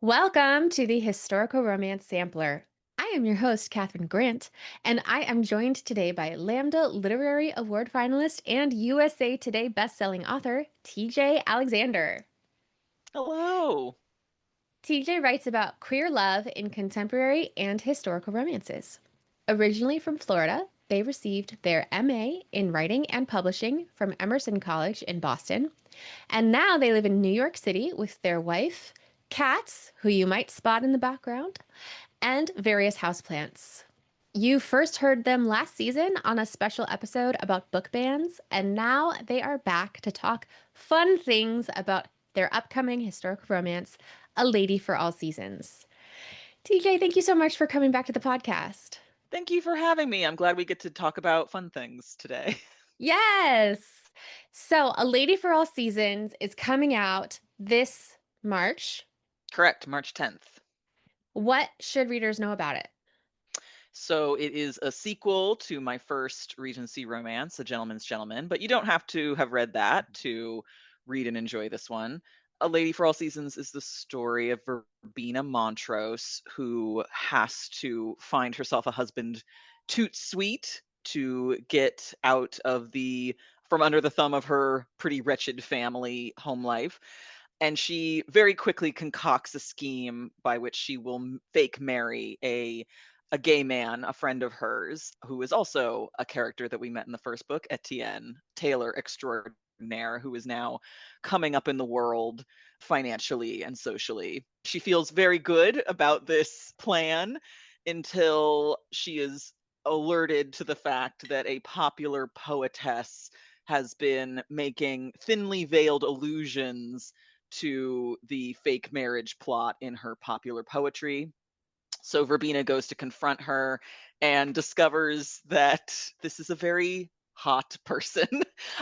Welcome to the Historical Romance Sampler. I am your host, Katherine Grant, and I am joined today by Lambda Literary Award finalist and USA Today bestselling author, TJ Alexander. Hello. TJ writes about queer love in contemporary and historical romances. Originally from Florida, they received their MA in Writing and Publishing from Emerson College in Boston, and now they live in New York City with their wife, cats, who you might spot in the background, and various houseplants. You first heard them last season on a special episode about book bans, and now they are back to talk fun things about their upcoming historical romance, A Lady for All Seasons. TJ, thank you so much for coming back to the podcast. Thank you for having me. I'm glad we get to talk about fun things today. Yes! So, A Lady for All Seasons is coming out this March. Correct, March 10th. What should readers know about it? So it is a sequel to my first Regency romance, A Gentleman's Gentleman, but you don't have to have read that to read and enjoy this one. A Lady for All Seasons is the story of Verbena Montrose, who has to find herself a husband toot sweet to get out of the from under the thumb of her pretty wretched family home life. And she very quickly concocts a scheme by which she will fake marry a gay man, a friend of hers, who is also a character that we met in the first book, Etienne, Taylor extraordinaire, who is now coming up in the world financially and socially. She feels very good about this plan until she is alerted to the fact that a popular poetess has been making thinly veiled allusions to the fake marriage plot in her popular poetry. So Verbena goes to confront her and discovers that this is a very hot person.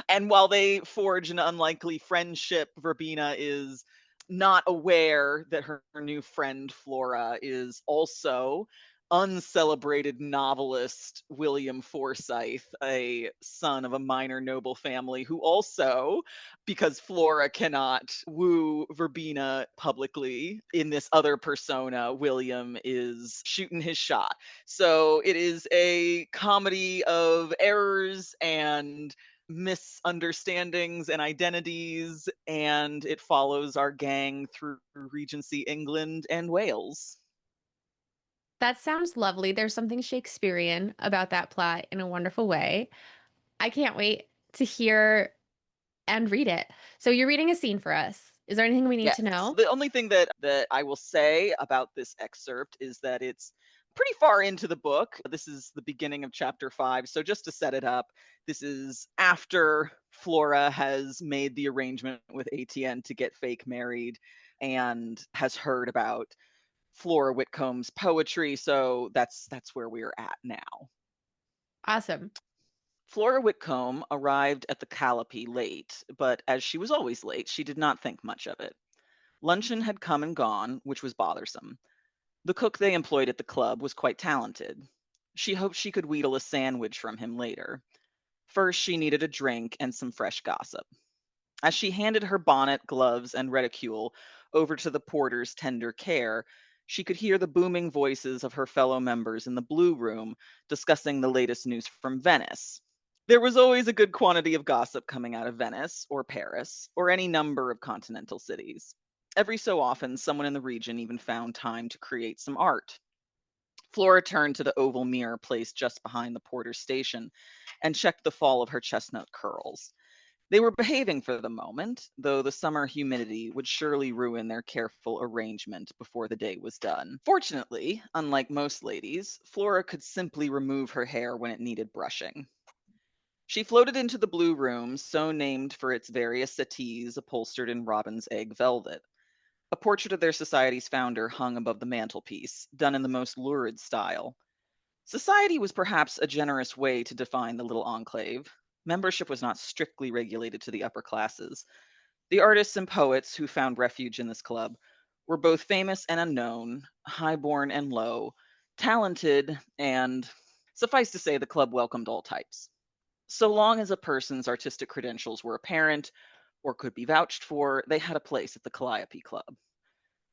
And while they forge an unlikely friendship, Verbena is not aware that her new friend Flora is also uncelebrated novelist William Forsythe, a son of a minor noble family who also, because Flora cannot woo Verbena publicly in this other persona, William is shooting his shot. So it is a comedy of errors and misunderstandings and identities, and it follows our gang through Regency England and Wales. That sounds lovely. There's something Shakespearean about that plot in a wonderful way. I can't wait to hear and read it. So you're reading a scene for us. Is there anything we need Yes. to know? The only thing that I will say about this excerpt is that it's pretty far into the book. This is the beginning of chapter 5. So just to set it up, this is after Flora has made the arrangement with ATN to get fake married and has heard about Flora Whitcomb's poetry. So that's where we're at now. Awesome. Flora Whitcomb arrived at the Calliope late, but as she was always late, she did not think much of it. Luncheon had come and gone, which was bothersome. The cook they employed at the club was quite talented. She hoped she could wheedle a sandwich from him later. First, she needed a drink and some fresh gossip. As she handed her bonnet, gloves, and reticule over to the porter's tender care, she could hear the booming voices of her fellow members in the blue room discussing the latest news from Venice. There was always a good quantity of gossip coming out of Venice, or Paris, or any number of continental cities. Every so often, someone in the region even found time to create some art. Flora turned to the oval mirror placed just behind the porter's station and checked the fall of her chestnut curls. They were behaving for the moment, though the summer humidity would surely ruin their careful arrangement before the day was done. Fortunately, unlike most ladies, Flora could simply remove her hair when it needed brushing. She floated into the blue room, so named for its various settees upholstered in robin's egg velvet. A portrait of their society's founder hung above the mantelpiece, done in the most lurid style. Society was perhaps a generous way to define the little enclave. Membership was not strictly regulated to the upper classes. The artists and poets who found refuge in this club were both famous and unknown, high-born and low, talented, and suffice to say, the club welcomed all types. So long as a person's artistic credentials were apparent or could be vouched for, they had a place at the Calliope Club.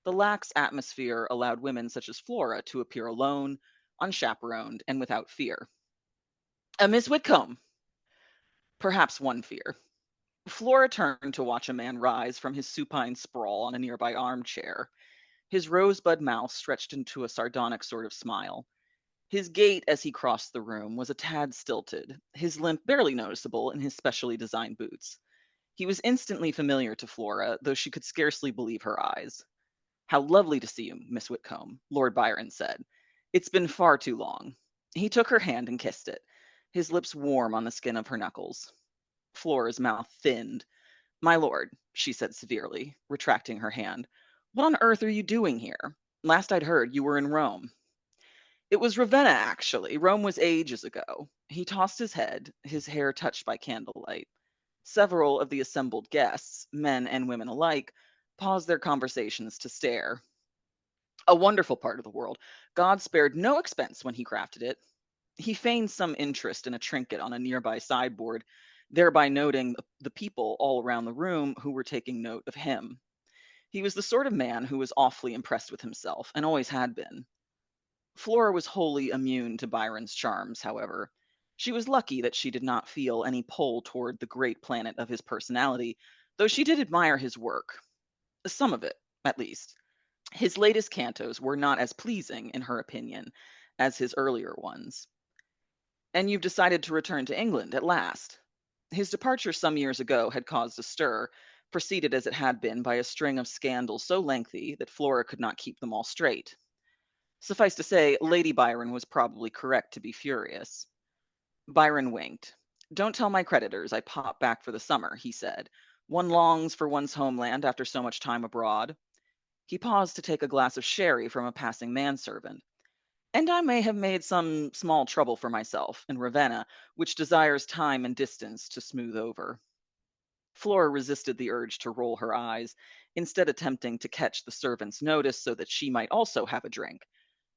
The lax atmosphere allowed women such as Flora to appear alone, unchaperoned, and without fear. Miss Whitcomb, perhaps one fear. Flora turned to watch a man rise from his supine sprawl on a nearby armchair. His rosebud mouth stretched into a sardonic sort of smile. His gait as he crossed the room was a tad stilted, his limp barely noticeable in his specially designed boots. He was instantly familiar to Flora, though she could scarcely believe her eyes. "How lovely to see you, Miss Whitcomb," Lord Byron said. "It's been far too long." He took her hand and kissed it, his lips warm on the skin of her knuckles. Flora's mouth thinned. "My lord," she said severely, retracting her hand, "what on earth are you doing here? Last I'd heard, you were in Rome." "It was Ravenna, actually. Rome was ages ago." He tossed his head, his hair touched by candlelight. Several of the assembled guests, men and women alike, paused their conversations to stare. "A wonderful part of the world. God spared no expense when he crafted it." He feigned some interest in a trinket on a nearby sideboard, thereby noting the people all around the room who were taking note of him. He was the sort of man who was awfully impressed with himself, and always had been. Flora was wholly immune to Byron's charms, however. She was lucky that she did not feel any pull toward the great planet of his personality, though she did admire his work. Some of it, at least. His latest cantos were not as pleasing, in her opinion, as his earlier ones. "And you've decided to return to England at last." His departure some years ago had caused a stir, preceded as it had been by a string of scandals so lengthy that Flora could not keep them all straight. Suffice to say, Lady Byron was probably correct to be furious. Byron winked. "Don't tell my creditors I pop back for the summer," he said. "One longs for one's homeland after so much time abroad." He paused to take a glass of sherry from a passing manservant. "And I may have made some small trouble for myself in Ravenna, which desires time and distance to smooth over." Flora resisted the urge to roll her eyes, instead attempting to catch the servant's notice so that she might also have a drink.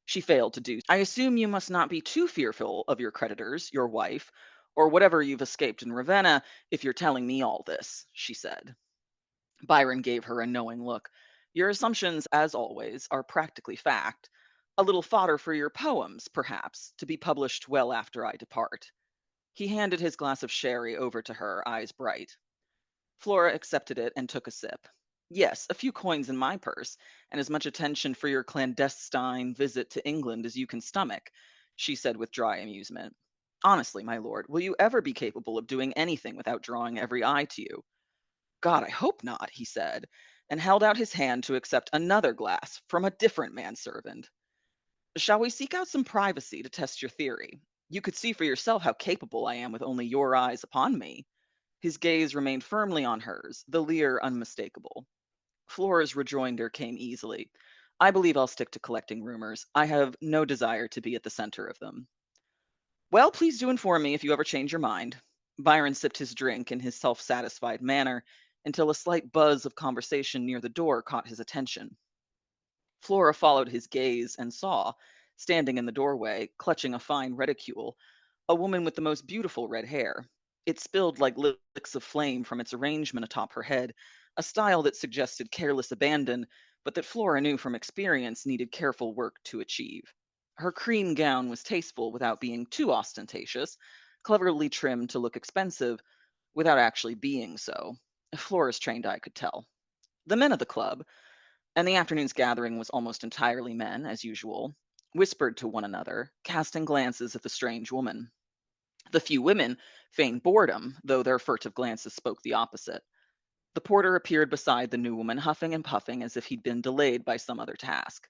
She failed to do. "I assume you must not be too fearful of your creditors, your wife, or whatever you've escaped in Ravenna, if you're telling me all this," she said. Byron gave her a knowing look. "Your assumptions, as always, are practically fact. A little fodder for your poems, perhaps, to be published well after I depart." He handed his glass of sherry over to her, eyes bright. Flora accepted it and took a sip. "Yes, a few coins in my purse, and as much attention for your clandestine visit to England as you can stomach," she said with dry amusement. "Honestly, my lord, will you ever be capable of doing anything without drawing every eye to you?" "God, I hope not," he said, and held out his hand to accept another glass from a different manservant. "Shall we seek out some privacy to test your theory? You could see for yourself how capable I am with only your eyes upon me." His gaze remained firmly on hers, the leer unmistakable. Flora's rejoinder came easily. "I believe I'll stick to collecting rumors. I have no desire to be at the center of them." "Well, please do inform me if you ever change your mind." Byron sipped his drink in his self satisfied manner until a slight buzz of conversation near the door caught his attention. Flora followed his gaze and saw, standing in the doorway, clutching a fine reticule, a woman with the most beautiful red hair. It spilled like licks of flame from its arrangement atop her head, a style that suggested careless abandon, but that Flora knew from experience needed careful work to achieve. Her cream gown was tasteful without being too ostentatious, cleverly trimmed to look expensive without actually being so. Flora's trained eye could tell. The men of the club, and the afternoon's gathering was almost entirely men, as usual, whispered to one another, casting glances at the strange woman. The few women feigned boredom, though their furtive glances spoke the opposite. The porter appeared beside the new woman, huffing and puffing as if he'd been delayed by some other task.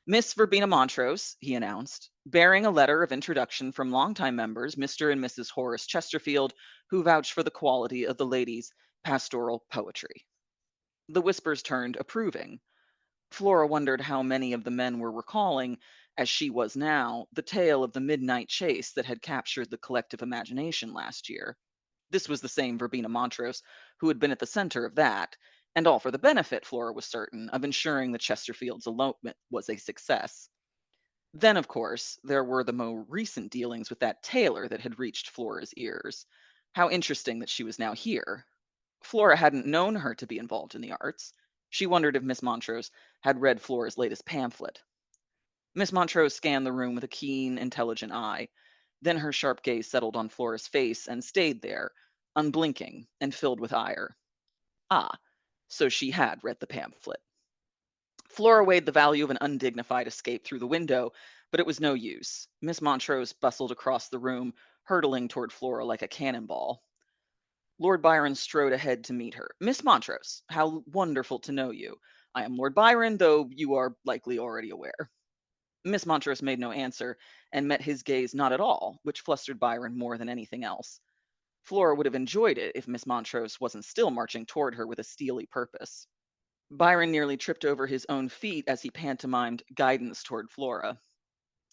"Miss Verbena Montrose," he announced, "bearing a letter of introduction from longtime members, Mr. and Mrs. Horace Chesterfield, who vouch for the quality of the lady's pastoral poetry." The whispers turned approving. Flora wondered how many of the men were recalling, as she was now, the tale of the midnight chase that had captured the collective imagination last year. This was the same Verbena Montrose who had been at the center of that, and all for the benefit, Flora was certain, of ensuring the Chesterfields' elopement was a success. Then, of course, there were the more recent dealings with that tailor that had reached Flora's ears. How interesting that she was now here. Flora hadn't known her to be involved in the arts. She wondered if Miss Montrose had read Flora's latest pamphlet. Miss Montrose scanned the room with a keen, intelligent eye. Then her sharp gaze settled on Flora's face and stayed there, unblinking and filled with ire. Ah, so she had read the pamphlet. Flora weighed the value of an undignified escape through the window, but it was no use. Miss Montrose bustled across the room, hurtling toward Flora like a cannonball. Lord Byron strode ahead to meet her. Miss Montrose, how wonderful to know you. I am Lord Byron, though you are likely already aware. Miss Montrose made no answer and met his gaze not at all, which flustered Byron more than anything else. Flora would have enjoyed it if Miss Montrose wasn't still marching toward her with a steely purpose. Byron nearly tripped over his own feet as he pantomimed guidance toward Flora.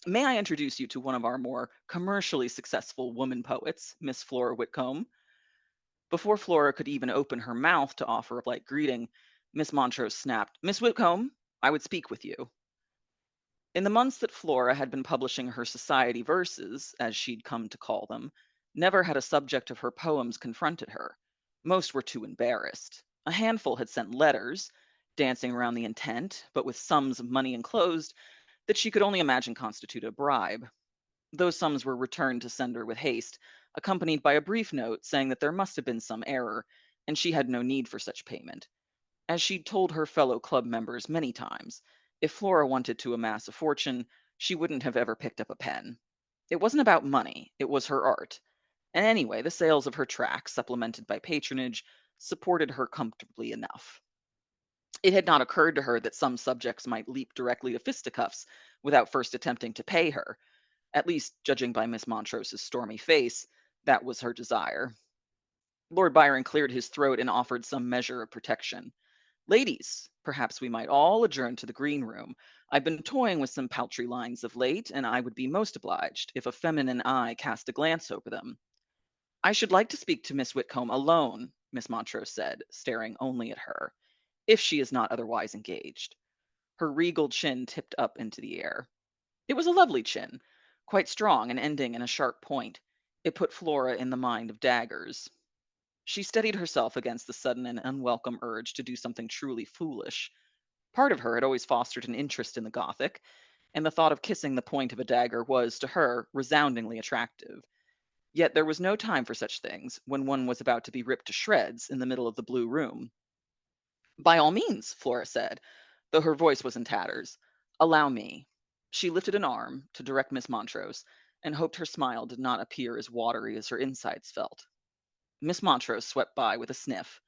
May I introduce you to one of our more commercially successful woman poets, Miss Flora Whitcomb? Before Flora could even open her mouth to offer a polite greeting, Miss Montrose snapped, Miss Whitcomb, I would speak with you. In the months that Flora had been publishing her society verses, as she'd come to call them, never had a subject of her poems confronted her. Most were too embarrassed. A handful had sent letters, dancing around the intent, but with sums of money enclosed that she could only imagine constitute a bribe. Those sums were returned to sender with haste, accompanied by a brief note saying that there must have been some error, and she had no need for such payment. As she'd told her fellow club members many times, if Flora wanted to amass a fortune, she wouldn't have ever picked up a pen. It wasn't about money, it was her art. And anyway, the sales of her tracts, supplemented by patronage, supported her comfortably enough. It had not occurred to her that some subjects might leap directly to fisticuffs without first attempting to pay her. At least, judging by Miss Montrose's stormy face, that was her desire. Lord Byron cleared his throat and offered some measure of protection. Ladies, perhaps we might all adjourn to the green room. I've been toying with some paltry lines of late, and I would be most obliged if a feminine eye cast a glance over them. I should like to speak to Miss Whitcomb alone, Miss Montrose said, staring only at her, if she is not otherwise engaged. Her regal chin tipped up into the air. It was a lovely chin, quite strong and ending in a sharp point. It put Flora in the mind of daggers. She steadied herself against the sudden and unwelcome urge to do something truly foolish. Part of her had always fostered an interest in the Gothic, and the thought of kissing the point of a dagger was, to her, resoundingly attractive. Yet there was no time for such things when one was about to be ripped to shreds in the middle of the blue room. By all means, Flora said, though her voice was in tatters. Allow me. She lifted an arm to direct Miss Montrose, and hoped her smile did not appear as watery as her insides felt. Miss Montrose swept by with a sniff.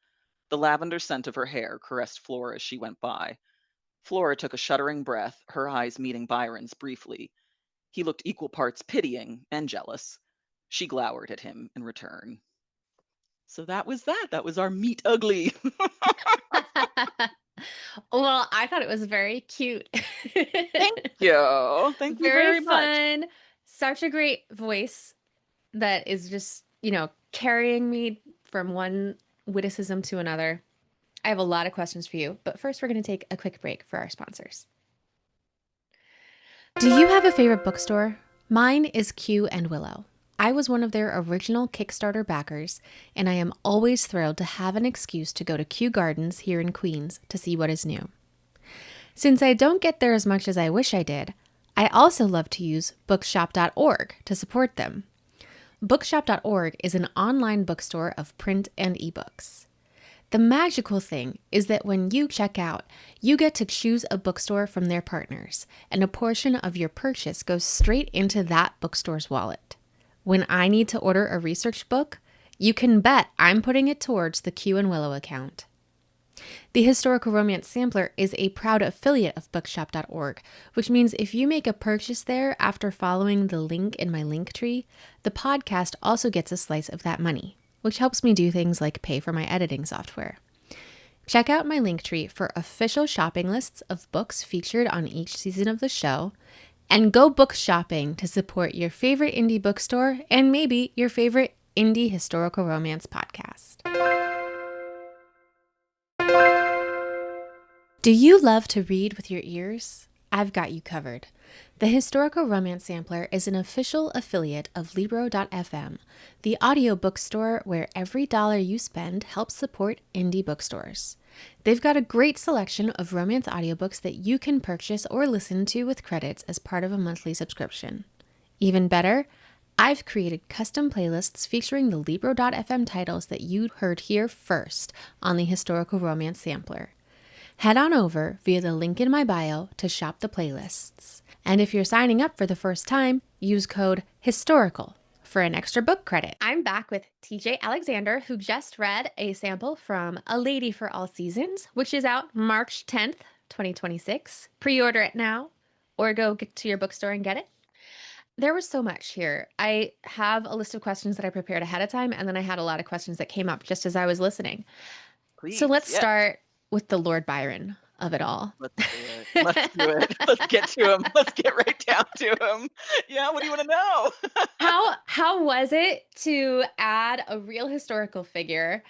The lavender scent of her hair caressed Flora as she went by. Flora took a shuddering breath, her eyes meeting Byron's briefly. He looked equal parts pitying and jealous. She glowered at him in return. So that was that. That was our meet ugly. Well, I thought it was very cute. Thank you. Thank you Very very much. fun. Such a great voice that is just, carrying me from one witticism to another. I have a lot of questions for you, but first we're going to take a quick break for our sponsors. Do you have a favorite bookstore? Mine is Q and Willow. I was one of their original Kickstarter backers, and I am always thrilled to have an excuse to go to Kew Gardens here in Queens to see what is new. Since I don't get there as much as I wish I did, I also love to use bookshop.org to support them. Bookshop.org is an online bookstore of print and ebooks. The magical thing is that when you check out, you get to choose a bookstore from their partners, and a portion of your purchase goes straight into that bookstore's wallet. When I need to order a research book, you can bet I'm putting it towards the Q and Willow account. The Historical Romance Sampler is a proud affiliate of bookshop.org, which means if you make a purchase there after following the link in my link tree, the podcast also gets a slice of that money, which helps me do things like pay for my editing software. Check out my link tree for official shopping lists of books featured on each season of the show, and go book shopping to support your favorite indie bookstore and maybe your favorite indie historical romance podcast. Do you love to read with your ears? I've got you covered. The Historical Romance Sampler is an official affiliate of Libro.fm, the audio bookstore where every dollar you spend helps support indie bookstores. They've got a great selection of romance audiobooks that you can purchase or listen to with credits as part of a monthly subscription. Even better, I've created custom playlists featuring the Libro.fm titles that you heard here first on the Historical Romance Sampler. Head on over via the link in my bio to shop the playlists. And if you're signing up for the first time, use code HISTORICAL for an extra book credit. I'm back with TJ Alexander, who just read a sample from A Lady for All Seasons, which is out March 10th, 2026. Pre-order it now or go to your bookstore and get it. There was so much here. I have a list of questions that I prepared ahead of time, and then I had a lot of questions that came up just as I was listening. So Please, let's yes. start with the Lord Byron of it all. Let's do it. Let's do it. Let's get to him. Let's get right down to him. Yeah, what do you want to know? How was it to add a real historical figure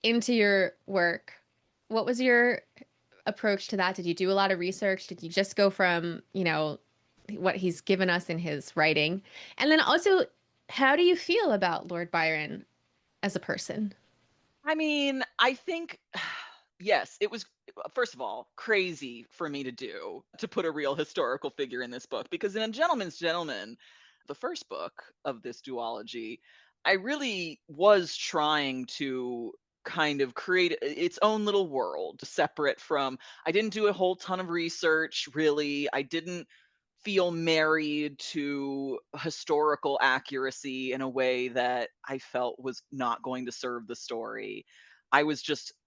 into your work? What was your approach to that? Did you do a lot of research? Did you just go from, what he's given us in his writing? And then also, how do you feel about Lord Byron as a person? I mean, I think, yes, it was, first of all, crazy for me to put a real historical figure in this book, because in A Gentleman's Gentleman, the first book of this duology, I really was trying to kind of create its own little world separate from, I didn't do a whole ton of research, really. I didn't feel married to historical accuracy in a way that I felt was not going to serve the story. I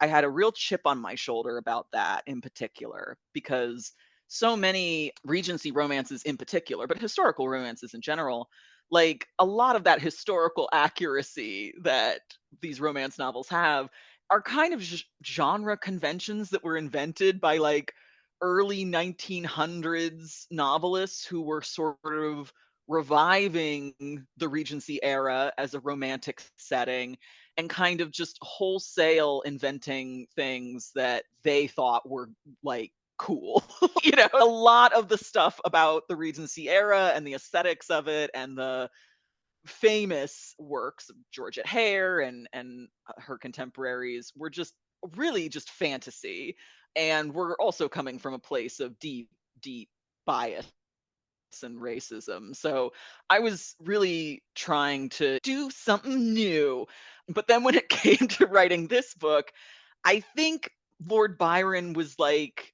had a real chip on my shoulder about that in particular, because so many Regency romances in particular, but historical romances in general, like a lot of that historical accuracy that these romance novels have are kind of genre conventions that were invented by like early 1900s novelists who were sort of reviving the Regency era as a romantic setting and kind of just wholesale inventing things that they thought were like cool. A lot of the stuff about the Regency era and the aesthetics of it and the famous works of Georgette Hare and her contemporaries were just really just fantasy, and we're also coming from a place of deep bias and racism. So I was really trying to do something new. But then when it came to writing this book, I think Lord Byron was like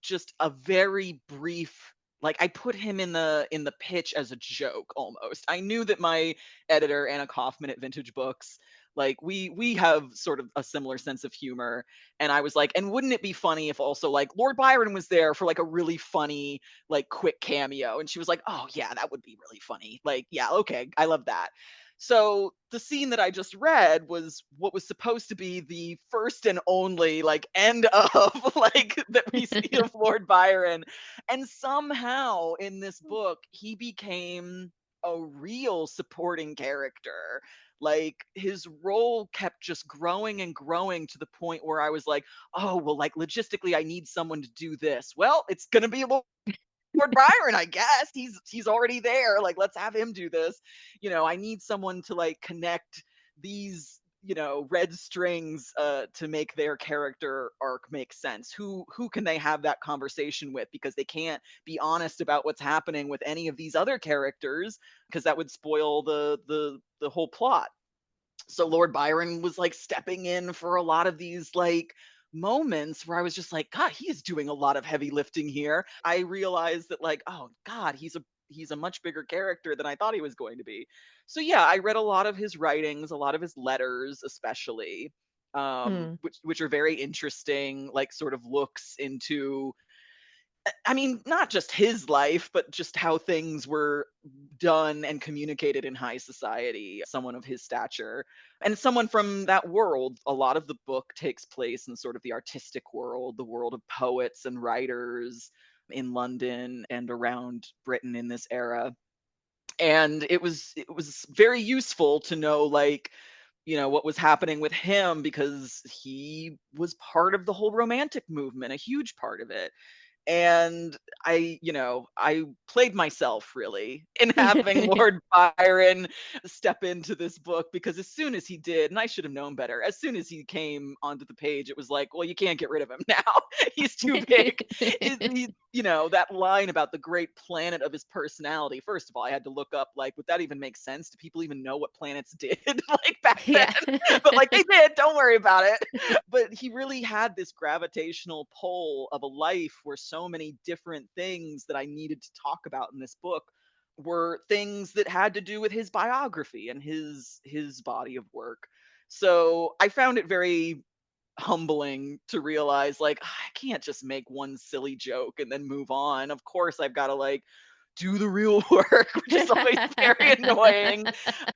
just a very brief, like I put him in the pitch as a joke almost. I knew that my editor, Anna Kaufman at Vintage Books, like we have sort of a similar sense of humor. And I was like, and wouldn't it be funny if also like Lord Byron was there for like a really funny, like quick cameo? And she was like, oh yeah, that would be really funny. Like, yeah, okay, I love that. So the scene that I just read was what was supposed to be the first and only like end of like that we see of Lord Byron. And somehow in this book, he became a real supporting character. Like his role kept just growing and growing to the point where I was like, oh, well, like logistically, I need someone to do this. Well, it's gonna be Lord Byron, I guess. He's already there. Like, let's have him do this. I need someone to like connect these, red strings to make their character arc make sense. Who can they have that conversation with? Because they can't be honest about what's happening with any of these other characters, because that would spoil the whole plot. So Lord Byron was like stepping in for a lot of these like moments where I was just like, God, he is doing a lot of heavy lifting here. I realized that like, oh God, he's a much bigger character than I thought he was going to be. So yeah, I read a lot of his writings, a lot of his letters, especially, Hmm. which are very interesting, like sort of looks into, I mean, not just his life, but just how things were done and communicated in high society, someone of his stature. And someone from that world, a lot of the book takes place in sort of the artistic world, the world of poets and writers in London and around Britain in this era. And it was very useful to know like, what was happening with him, because he was part of the whole romantic movement, a huge part of it. And I played myself really in having Lord Byron step into this book, because as soon as he did, and I should have known better, as soon as he came onto the page, it was like, well, you can't get rid of him now. He's too big. That line about the great planet of his personality. First of all, I had to look up, like, would that even make sense? Do people even know what planets did like back then? Yeah. But like they did, don't worry about it. But he really had this gravitational pull of a life where so many different things that I needed to talk about in this book were things that had to do with his biography and his body of work. So I found it very humbling to realize, like, I can't just make one silly joke and then move on. Of course I've got to like do the real work, which is always very annoying.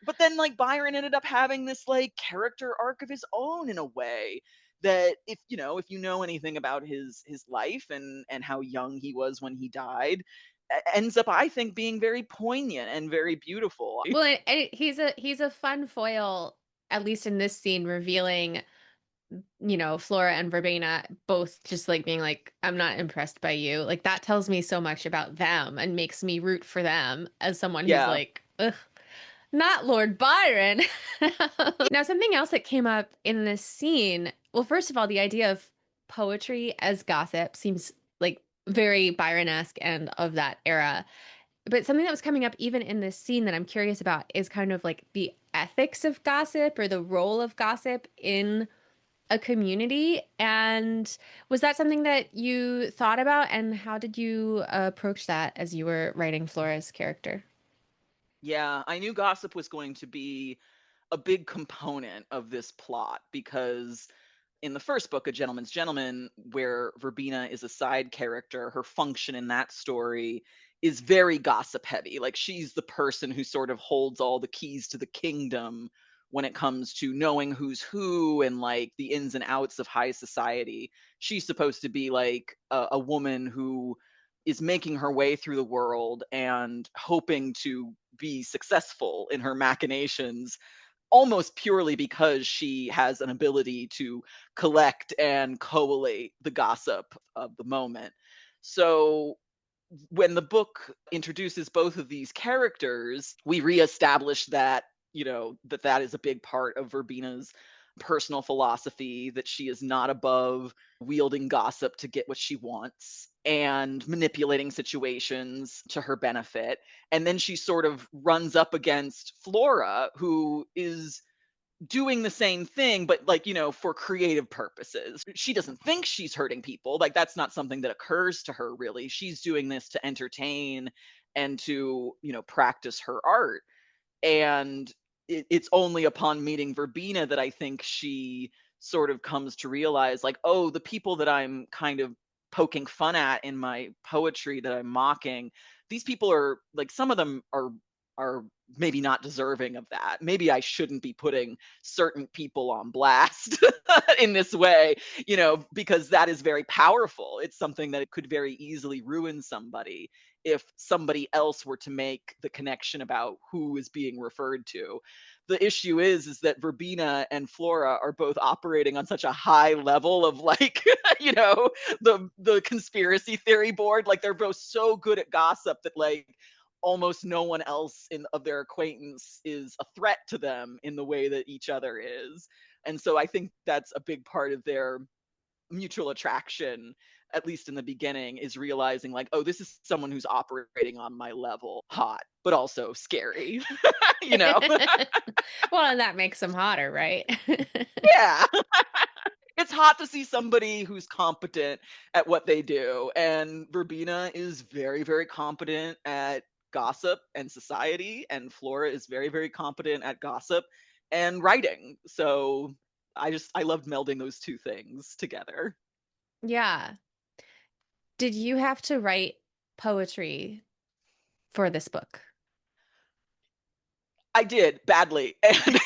But then like Byron ended up having this like character arc of his own in a way that, if you know anything about his life and how young he was when he died, ends up, I think, being very poignant and very beautiful. Well, and he's a fun foil, at least in this scene, revealing, Flora and Verbena both just like being like, I'm not impressed by you. Like that tells me so much about them and makes me root for them as someone who's Yeah. like, ugh, not Lord Byron. Now, something else that came up in this scene, well, first of all, the idea of poetry as gossip seems like very Byron-esque and of that era. But something that was coming up even in this scene that I'm curious about is kind of like the ethics of gossip or the role of gossip in a community. And was that something that you thought about? And how did you approach that as you were writing Flora's character? Yeah, I knew gossip was going to be a big component of this plot, because in the first book, A Gentleman's Gentleman, where Verbena is a side character, her function in that story is very gossip heavy. Like, she's the person who sort of holds all the keys to the kingdom when it comes to knowing who's who and like the ins and outs of high society. She's supposed to be like a woman who is making her way through the world and hoping to be successful in her machinations, almost purely because she has an ability to collect and collate the gossip of the moment. So when the book introduces both of these characters, we reestablish that, that is a big part of Verbena's personal philosophy, that she is not above wielding gossip to get what she wants and manipulating situations to her benefit. And then she sort of runs up against Flora, who is doing the same thing, but like, for creative purposes. She doesn't think she's hurting people. Like, that's not something that occurs to her really. She's doing this to entertain and to, practice her art. And it's only upon meeting Verbena that I think she sort of comes to realize, like, oh, the people that I'm kind of poking fun at in my poetry, that I'm mocking, these people are like, some of them are maybe not deserving of that. Maybe I shouldn't be putting certain people on blast in this way, because that is very powerful. It's something that it could very easily ruin somebody if somebody else were to make the connection about who is being referred to. The issue is that Verbena and Flora are both operating on such a high level of like, the conspiracy theory board. Like, they're both so good at gossip that like almost no one else in of their acquaintance is a threat to them in the way that each other is. And so I think that's a big part of their mutual attraction, at least in the beginning, is realizing like, oh, this is someone who's operating on my level, hot but also scary. you know Well, and that makes them hotter, right? yeah. It's hot to see somebody who's competent at what they do, and Verbena is very, very competent at gossip and society, and Flora is very, very competent at gossip and writing. So I loved melding those two things together. Yeah. Did you have to write poetry for this book? I did badly, and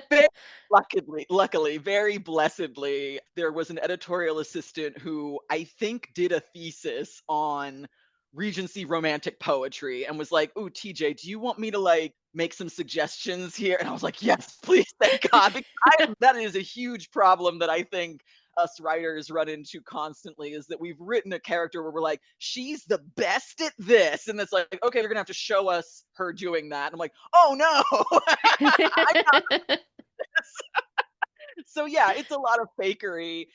very luckily, very blessedly, there was an editorial assistant who I think did a thesis on Regency romantic poetry and was like, "Ooh, TJ, do you want me to like make some suggestions here?" And I was like, "Yes, please, thank God." Because that is a huge problem that I think us writers run into constantly is that we've written a character where we're like, she's the best at this. And it's like, okay, you're going to have to show us her doing that. And I'm like, oh no. So yeah, it's a lot of fakery,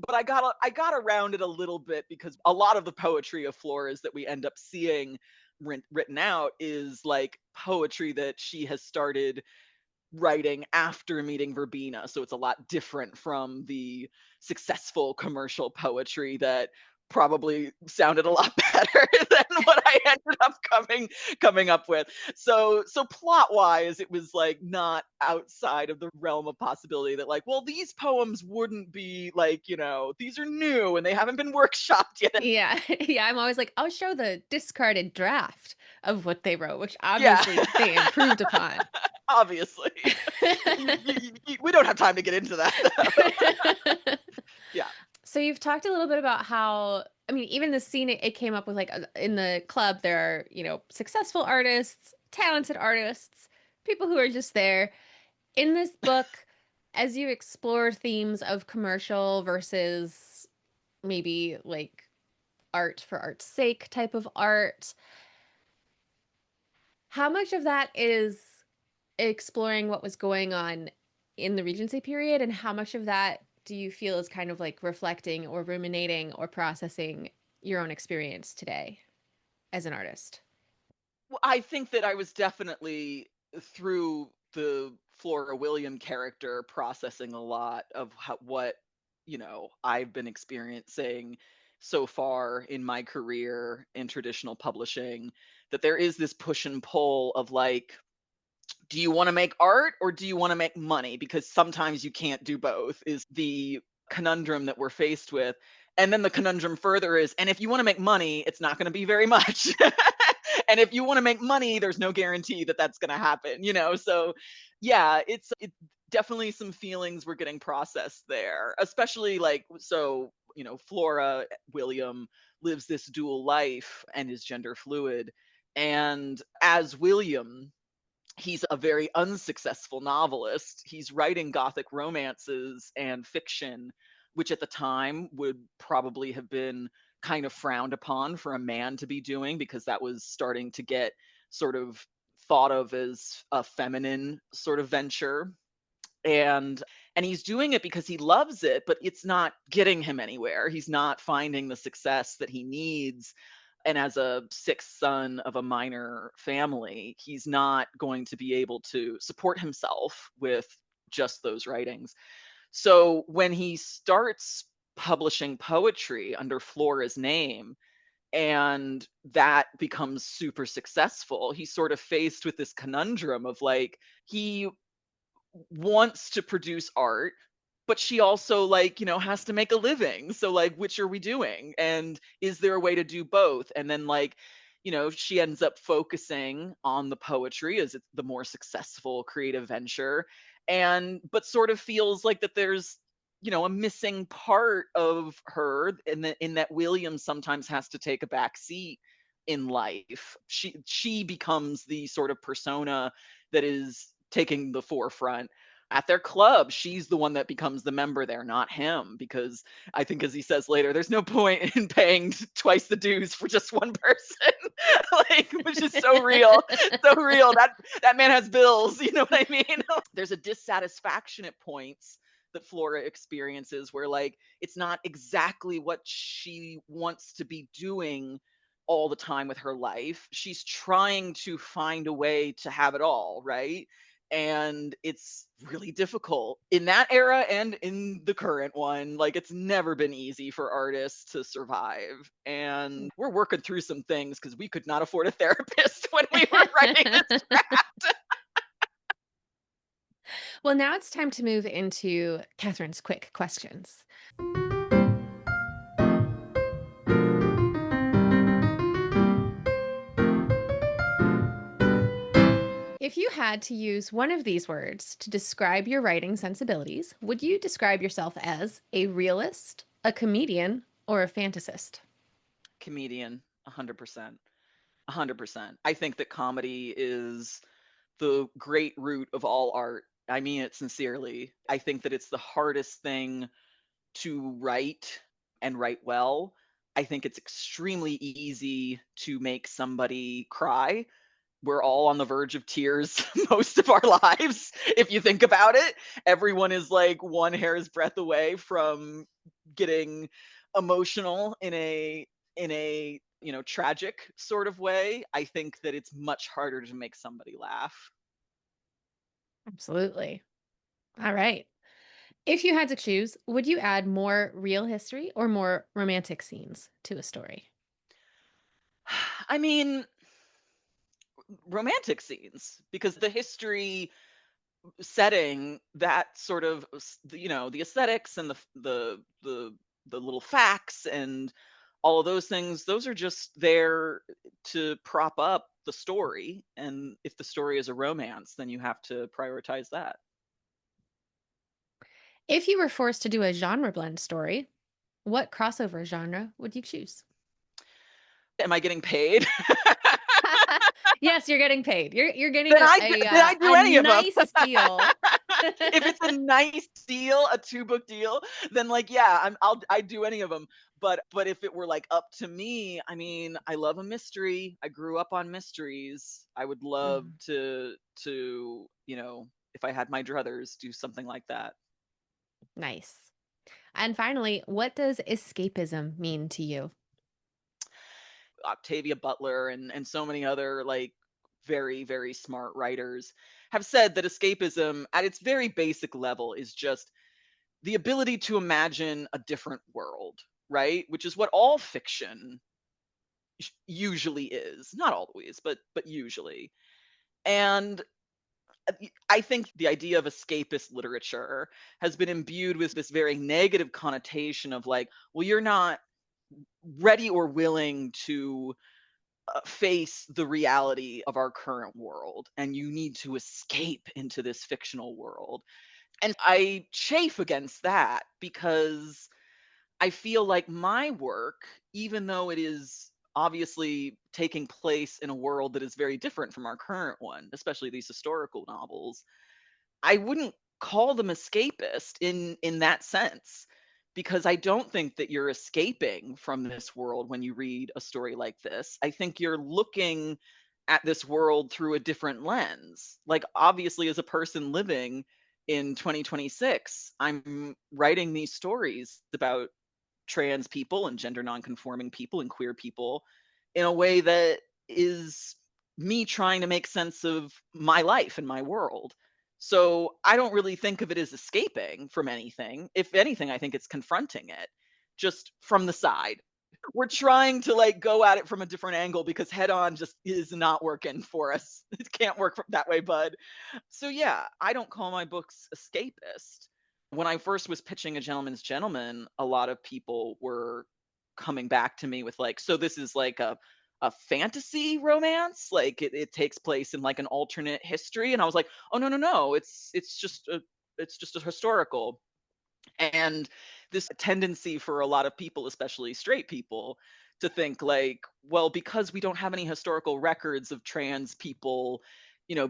but I got around it a little bit because a lot of the poetry of Flora's that we end up seeing written out is like poetry that she has started writing after meeting Verbena. So it's a lot different from the successful commercial poetry that probably sounded a lot better than what I ended up coming up with. So plot wise, it was like not outside of the realm of possibility that like, well, these poems wouldn't be like, these are new and they haven't been workshopped yet. Yeah. Yeah. I'm always like, I'll show the discarded draft of what they wrote, which Yeah. obviously they improved upon. Obviously. We don't have time to get into that though. Yeah. So you've talked a little bit about how, I mean, even the scene it came up with, like in the club, there are, successful artists, talented artists, people who are just there. In this book, as you explore themes of commercial versus maybe like art for art's sake type of art, how much of that is exploring what was going on in the Regency period, and how much of that do you feel is kind of like reflecting or ruminating or processing your own experience today as an artist? Well, I think that I was definitely through the Flora William character processing a lot of what I've been experiencing so far in my career in traditional publishing. That there is this push and pull of like, do you want to make art or do you want to make money? Because sometimes you can't do both. Is the conundrum that we're faced with. And then the conundrum further is, and if you want to make money, it's not going to be very much. And if you want to make money, there's no guarantee that that's going to happen. So yeah, it definitely some feelings were getting processed there, especially like, so Flora William lives this dual life and is gender fluid, and as William, he's a very unsuccessful novelist. He's writing gothic romances and fiction, which at the time would probably have been kind of frowned upon for a man to be doing, because that was starting to get sort of thought of as a feminine sort of venture. And he's doing it because he loves it, but it's not getting him anywhere. He's not finding the success that he needs, and as a sixth son of a minor family, he's not going to be able to support himself with just those writings. So when he starts publishing poetry under Flora's name, and that becomes super successful, he's sort of faced with this conundrum of like, he wants to produce art, but she also like, has to make a living. So like, which are we doing? And is there a way to do both? And then like, she ends up focusing on the poetry as it's the more successful creative venture, and but sort of feels like that there's a missing part of her, in that William sometimes has to take a back seat in life. She becomes the sort of persona that is taking the forefront at their club. She's the one that becomes the member there, not him, because I think, as he says later, there's no point in paying twice the dues for just one person. Like, which is so real. So real. That man has bills, you know what I mean? There's a dissatisfaction at points that Flora experiences where like, it's not exactly what she wants to be doing all the time with her life. She's trying to find a way to have it all, right? And it's really difficult in that era and in the current one. Like, it's never been easy for artists to survive, and we're working through some things because we could not afford a therapist when we were writing this draft. Well, now it's time to move into Catherine's quick questions. If you had to use one of these words to describe your writing sensibilities, would you describe yourself as a realist, a comedian, or a fantasist? Comedian, 100%. 100%. I think that comedy is the great root of all art. I mean it sincerely. I think that it's the hardest thing to write and write well, I think it's extremely easy to make somebody cry. We're all on the verge of tears most of our lives if you think about it. Everyone is like one hair's breadth away from getting emotional in a tragic sort of way. I think that it's much harder to make somebody laugh. Absolutely. All right. If you had to choose, would you add more real history or more romantic scenes to a story? I mean, romantic scenes, because the history setting, that sort of the aesthetics and the little facts and all of those things, those are just there to prop up the story. And if the story is a romance, then you have to prioritize that. If you were forced to do a genre blend story, what crossover genre would you choose? Am I getting paid? Yes, you're getting paid. You're getting Then a I do a any of them. nice deal. If it's a nice deal, a 2-book deal, then like yeah, I'd do any of them. But if it were like up to me, I mean, I love a mystery. I grew up on mysteries. I would love Mm, to if I had my druthers, do something like that. nice. And finally, what does escapism mean to you? Octavia Butler and so many other like very very smart writers have said that escapism at its very basic level is just the ability to imagine a different world, right? Which is what all fiction usually is. Not always, but usually. And I think the idea of escapist literature has been imbued with this very negative connotation of like, well, you're not ready or willing to face the reality of our current world and you need to escape into this fictional world. And I chafe against that because I feel like my work, even though it is obviously taking place in a world that is very different from our current one, especially these historical novels, I wouldn't call them escapist in that sense, because I don't think that you're escaping from this world when you read a story like this. I think you're looking at this world through a different lens. Like obviously as a person living in 2026, I'm writing these stories about trans people and gender nonconforming people and queer people in a way that is me trying to make sense of my life and my world. So I don't really think of it as escaping from anything. If anything, I think it's confronting it just from the side. We're trying to like go at it from a different angle because head on just is not working for us. It can't work that way, bud. So yeah, I don't call my books escapist. When I first was pitching A Gentleman's Gentleman, a lot of people were coming back to me with like, so this is like a fantasy romance, like it takes place in like an alternate history, and I was like, oh no no no, it's just a historical. And this tendency for a lot of people, especially straight people, to think like, well, because we don't have any historical records of trans people,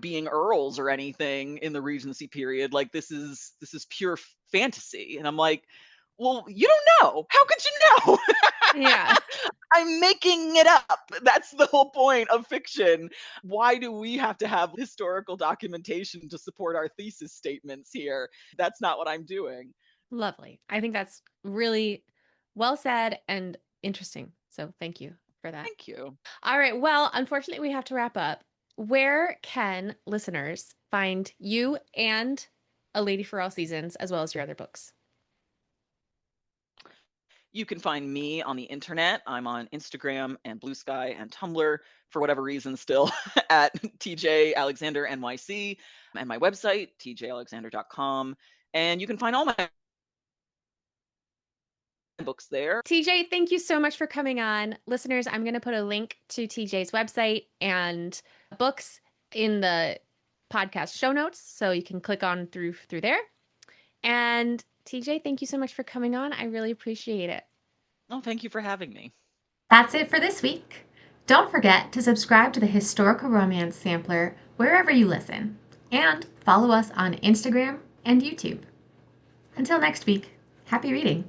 being earls or anything in the Regency period, like this is pure fantasy. And I'm like, well, you don't know. How could you know? Yeah. I'm making it up. That's the whole point of fiction. Why do we have to have historical documentation to support our thesis statements here? That's not what I'm doing. Lovely. I think that's really well said and interesting. So thank you for that. Thank you. All right. Well, unfortunately, we have to wrap up. Where can listeners find you and A Lady for All Seasons, as well as your other books? You can find me on the internet. I'm on Instagram and Blue Sky and Tumblr for whatever reason still at TJ Alexander NYC, and my website, tjalexander.com. And you can find all my books there. TJ, thank you so much for coming on. Listeners, I'm going to put a link to TJ's website and books in the podcast show notes so you can click on through there. And TJ, thank you so much for coming on. I really appreciate it. Oh, thank you for having me. That's it for this week. Don't forget to subscribe to the Historical Romance Sampler wherever you listen, and follow us on Instagram and YouTube. Until next week. Happy reading.